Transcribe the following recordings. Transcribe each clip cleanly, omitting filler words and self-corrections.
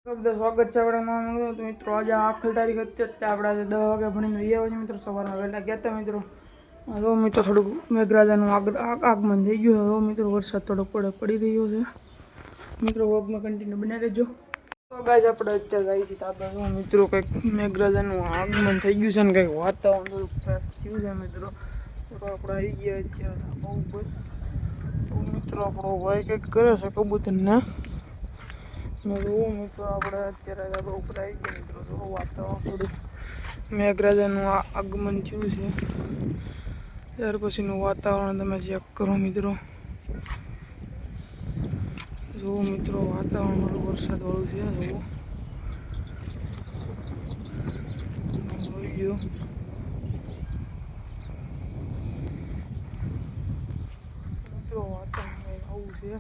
બધા સ્વાગત છે આપણે નવા તો મિત્રો આજે આખરી તારીખ અત્યારે આપણે આજે 10 વાગે ભણીને આવ્યા છે મિત્રો સવારના વહેલા ગયા હતા મિત્રો મિત્રો થોડુંક મેઘરાજાનું આગમન થઈ ગયું હવે મિત્રો વરસાદ થોડોક પડી રહ્યો છે મિત્રો વોગમાં કન્ટિન્યુ બનાવી રહેજો તો ગાઈસ આપણે અત્યારે આવી છીએ આપણે મિત્રો કંઈક મેઘરાજાનું આગમન થઈ ગયું છે ને કંઈક વાતાવરણ થોડુંક ફ્રેશ થયું છે મિત્રો તો આપણે આવી ગયા અત્યારે બહુ મિત્રો આપણો ભાઈ કંઈક કરે છે કબૂતરને મિત્રો આપણે અત્યારે આપણે ઉપર આવી ગયા મિત્રો તો વાતાવરણ થોડું મેઘરાજાનું આગમન થયું છે ત્યાર પછીનું વાતાવરણ તમે ચેક કરો મિત્રો જો મિત્રો વાતાવરણ થોડું વરસાદવાળું છે જોઈ લો મિત્રો વાતાવરણ આવું છે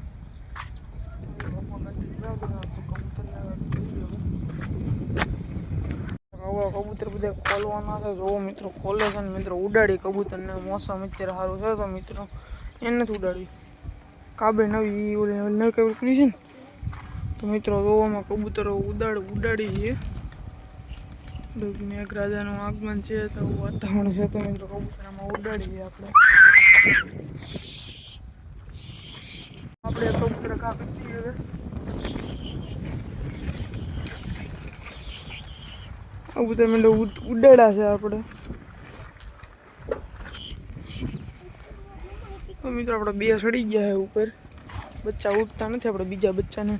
કબૂતર બધા ખોલવાના છે જો મિત્રો ખોલે છે ને મિત્રો ઉડાડી કબૂતરને મોસમ અત્યારે સારું છે તો મિત્રો એને નથી ઉડાડી કાબે નવી નવી કબૂતરી છે ને તો મિત્રો જોવામાં કબૂતરો ઉડાડી છે મેઘરાજાનું આગમન છે તો વાતાવરણ છે તો મિત્રો કબૂતરમાં ઉડાડીએ આપણે કબૂતર કાપી હવે કબૂતર મેં ઉડાડ્યા છે આપણે તો મિત્રો આપણે બે સડી ગયા છે ઉપર બચ્ચા ઉઠતા નથી આપણે બીજા બચ્ચાને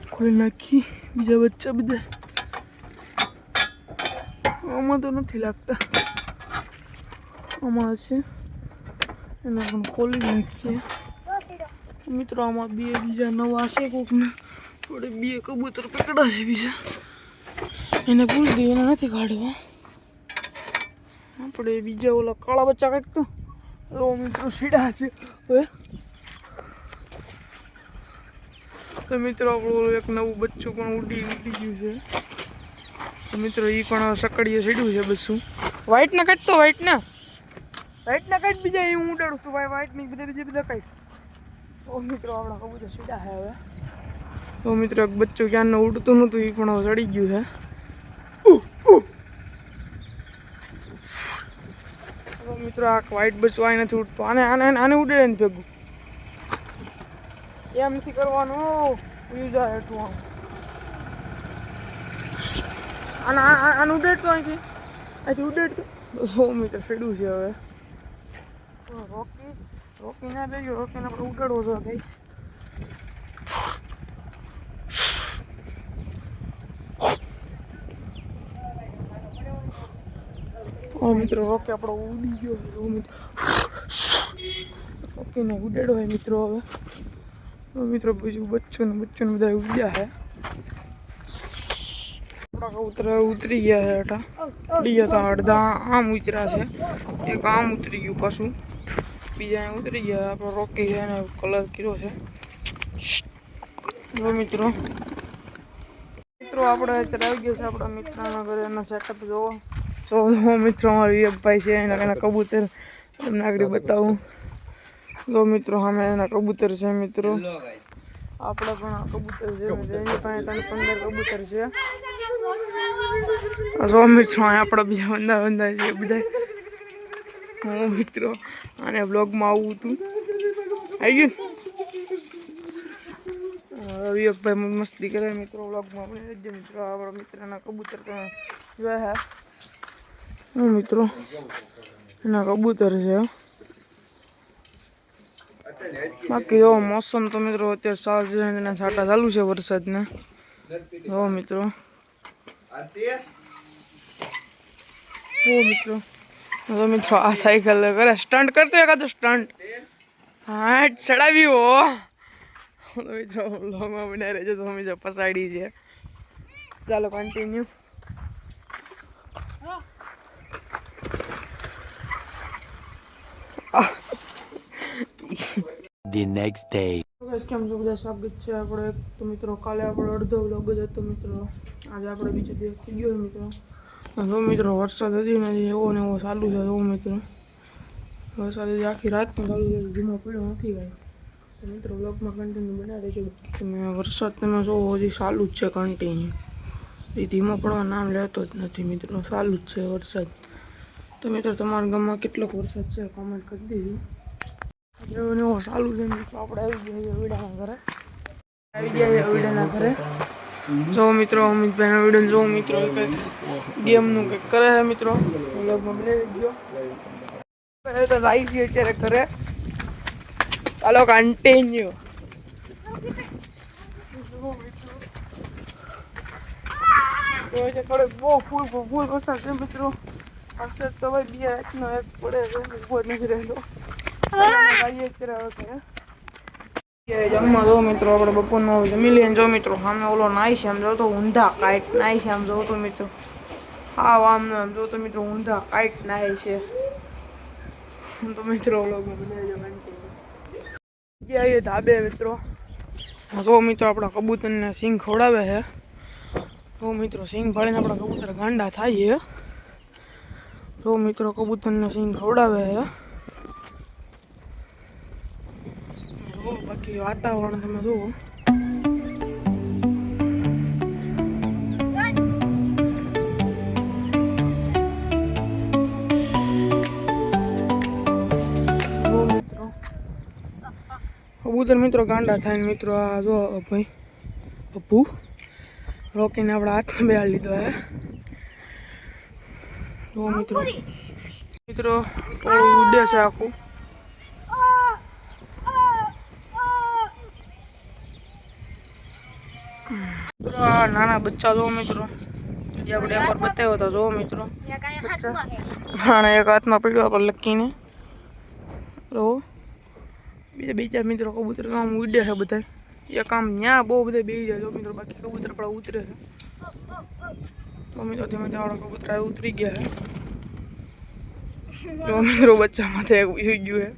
ખોલી નાખી બીજા બચ્ચા બધા આમાં તો નથી લાગતા આમાં હશે એને પણ ખોલી નાખીએ મિત્રો આમાં બે બીજા નવા છે કોકને થોડે બે કબૂતર પકડાશે બીજા એને પૂછ દઈએ એને નથી કાઢવા આપણે બીજા ઓલા કાળા બચ્ચા કાઢતો તો મિત્રો સીડા છે હવે તો મિત્રો આપણું એક નવું બચ્ચું પણ ઉડી ગયું છે તો મિત્રો એ પણ સકડીએ સીડ્યું છે બચ્ચું વ્હાઈટને કાઢતો વ્હાઈટને કાઢ બીજા એ હું ઉડાડું છું ભાઈ વ્હાઈટ નહીં બધા કાઢ તો મિત્રો આપણા કબૂતર સીડા છે હવે તો મિત્રો એક બચ્ચું ક્યાંને ઉડતું નહોતું એ પણ સડી ગયું છે મિત્રો આ વ્હાઈટ બચ્ચું આ નથી ઉડતું આને ઉડે ને ભેગું એમ નથી કરવાનું જાય એટલું આને ઉડેડતો અહીંથી ઉડેડતો 100 મીટર ફેડું છે હવે રોકી ના બેજો રોકીને આપણે ઉડાડવો છો ભાઈ મિત્રો રોકે આપણો ઉડી ગયો મિત્રો રોકીને ઉડાડો હોય મિત્રો હવે મિત્રો બીજું બચ્ચું બધા ઉડ્યા છે આપણા કબૂતર ઉતરી ગયા છે હેઠા ઉડી ગયા હતા અડધા આમ ઉતર્યા છે એક આમ ઉતરી ગયું પાછું બીજા અહીં ઉતરી ગયા આપણો રોકી છે અને કલર કર્યો છે મિત્રો આપણે અત્યારે આવી ગયા છે આપણા મિત્રના ઘરે એના સેટઅપ જોવો તો મિત્રો અમારો વિવેકભાઈ છે એના કબૂતર તમને આગળ બતાવું તો મિત્રો સામે એના કબૂતર છે મિત્રો આપણે પણ કબૂતર છે એની પાસે 15 કબૂતર છે તો મિત્રો આપણા બીજા બંદા છે બધા હું મિત્રો આને બ્લોગમાં આવું હતું આવી ગયું વિવેકભાઈ મસ્તી કરે મિત્રો બ્લોગમાં આપણે મિત્રો આપણા મિત્રના કબૂતર જોયા હું મિત્રો એના કબૂતર છે બાકી જો મોસમ તો મિત્રો અત્યારે સાલ છે એના છાંટા ચાલુ છે વરસાદના જો મિત્રો આ સાયકલ કરે સ્ટન્ટ કરતો એકાદો સ્ટન્ટ હા ચડાવી હો મિત્રો લોગમાં બનાવી રહેજો તો મિત્રો પસાડી છે ચાલો કન્ટિન્યુ The next day. કેમ છો બધા સ્વાગત છે આપણે તો મિત્રો કાલે આપણો અડધો વ્લોગ જ હતો મિત્રો આજે આપણે બીજો દિવસ થઈ ગયો મિત્રો જો મિત્રો વરસાદ હજી નથી એવો ને એવો ચાલુ છે જો મિત્રો વરસાદ હજી આખી રાતનો ચાલુ છે ધીમો પડ્યો નથી કાંઈ મિત્રો બ્લોગમાં કન્ટિન્યુ બનાવી દેજો. તમે વરસાદ તમે જો હજી ચાલુ જ છે કન્ટિન્યુ, એ ધીમો પડવા નામ લેતો જ નથી મિત્રો, ચાલુ જ છે વરસાદ. તો મિત્રો તમારા ગામમાં કેટલોક વરસાદ છે કોમેન્ટ કરી દેજો. એવું એવો ચાલુ છે મિત્રો. આપણે આવી ગયા વિડાના ઘરે, જો મિત્રો અમિતભાઈના વિડીયો જો મિત્રો કંઈક ગેમનું કંઈક કરે છે મિત્રો, બ્લોગમાં બનાવી દેજો. તો આવી ગયો અત્યારે ઘરે, ચાલો કન્ટિન્યુ. થોડોક બહુ ફૂલ વરસાદ છે મિત્રો. વરસાદ તો ભાઈ 2 રાતનો એક પડે છે, ઉભો નથી રહેતો. જમવા જો મિત્રો, આપણે બપોરનો જમી લઈએ. જો મિત્રો સામે ઓલો નાઈ છે, આમ જો તો ઊંધા કાઈટ નાઈ છે, આમ જો તો મિત્રો હા આમ જો તો મિત્રો ઊંધા કાઈટ નાય છે. તો મિત્રો વ્લોગમાં બનાવી દો ધાબે મિત્રો. જો મિત્રો આપણા કબૂતરને સિંગ ખવડાવે છે. તો મિત્રો સિંગ ફાડીને આપણા કબૂતર ગાંડા થાય છે. તો મિત્રો કબૂતરને સિંગ ખવડાવે છે. બાકી વાતાવરણ તમે જુઓ. કબૂતર મિત્રો ગાંડા થાય ને મિત્રો. આ જો ભાઈ પપ્પુ રોકીને આપણા હાથમાં બેહાડી લીધો હે. જો મિત્રો ઓળું ઉડે છે આખું. નાના બચ્ચા જો મિત્રો, જે આપણે એકવાર બતાવ્યો હતો. જો મિત્રો હા એક હાથમાં પીડ્યો આપણે લકીને. તો બીજા મિત્રો કબૂતર આમ ઉડે છે બધા. એક આમ ત્યાં બહુ બધા બેસી જાય. જો મિત્રો બાકી કબૂતર આપણા ઉતરે છે. તો મિત્રો ધીમે ધીમે આપણા કબૂતર ઉતરી ગયા છે. જો મિત્રો બચ્ચામાં એક ઉઈ ગયું છે.